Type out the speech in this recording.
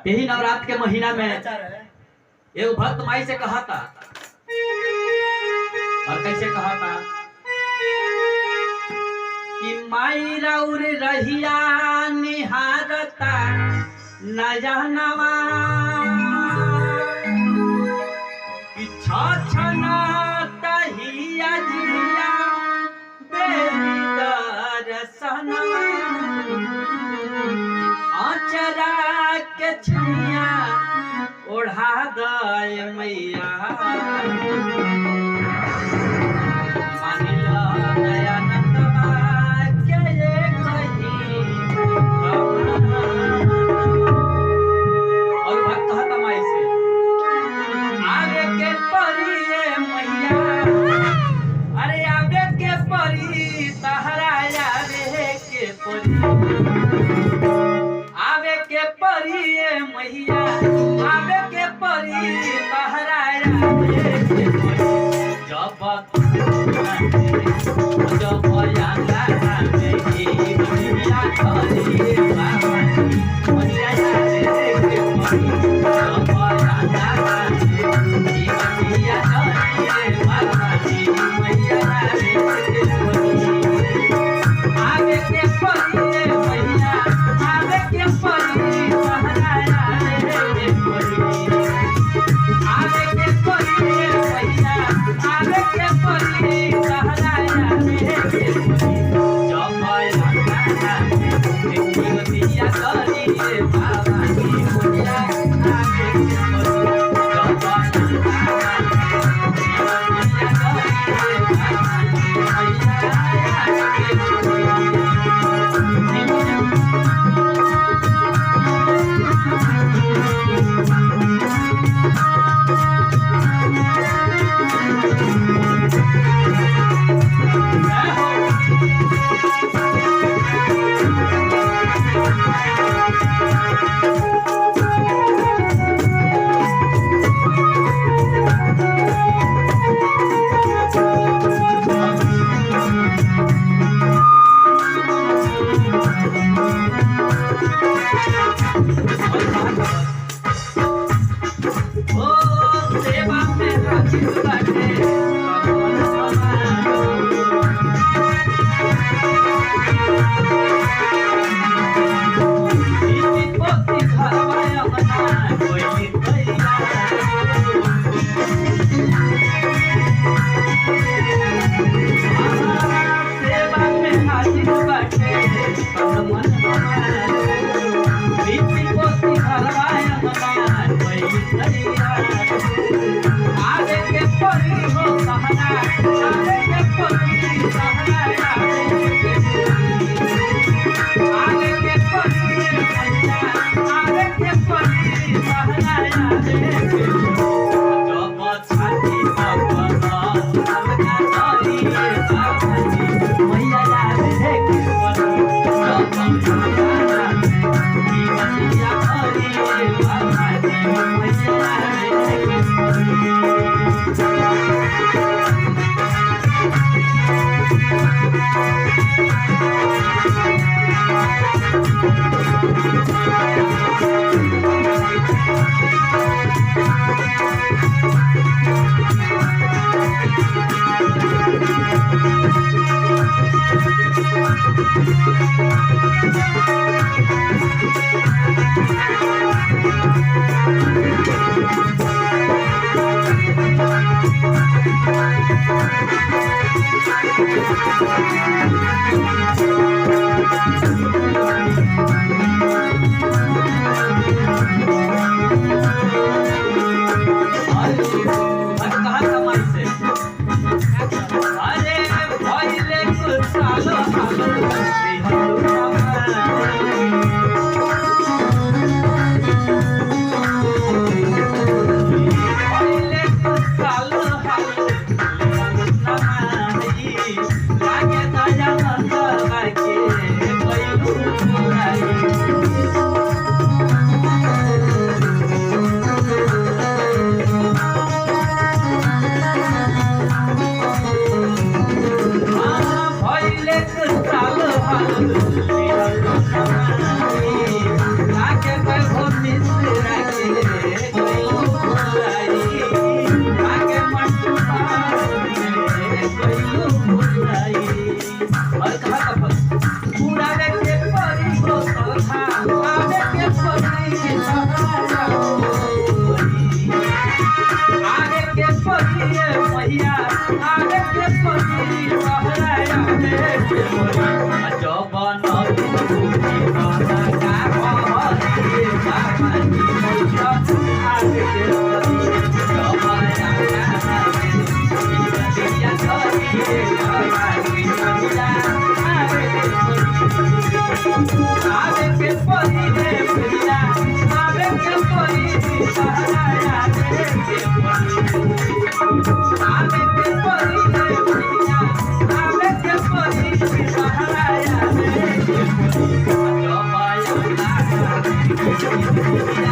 यही नवरात्र के महीना में एक भक्त माई से कहा था, और कैसे कहा था कि माई राउर रहिया निहारता नया नवा कि छछना तहिया जिया बेली दर्शनवा आचरा के छुइया ओढ़ा दय मैया मानिला दयानंदवा के कही। और भक्त कहता माई से आवे के परिए मैया, अरे आवे के परी तहरा आवे के परी, आवे के परिए मैया, आवे के परी तहरा आवे के परी। जब यादा में की दुनिया खरी बाबा मैया आवे के परी, जब यादा में की दुनिया खरी बाबा मैया आवे के परी, आवे के परी मैया, आवे के परी तहरा आवे के परी, आवे के परी मैया, आवे के परी तहरा आवे के परी। जब यादा में की दुनिया खरी बाबा मैया आवे के परी, जब आवे के परी हो सहना, आवे के परी सहना, आवे के परी मैया, आवे के परी सहना, जब छाती पकड़ा अलगा धरी बाबा मैया आवे के परी, जब यादा में की दुनिया खरी बाबा मैया आवे के परी। लागे मैया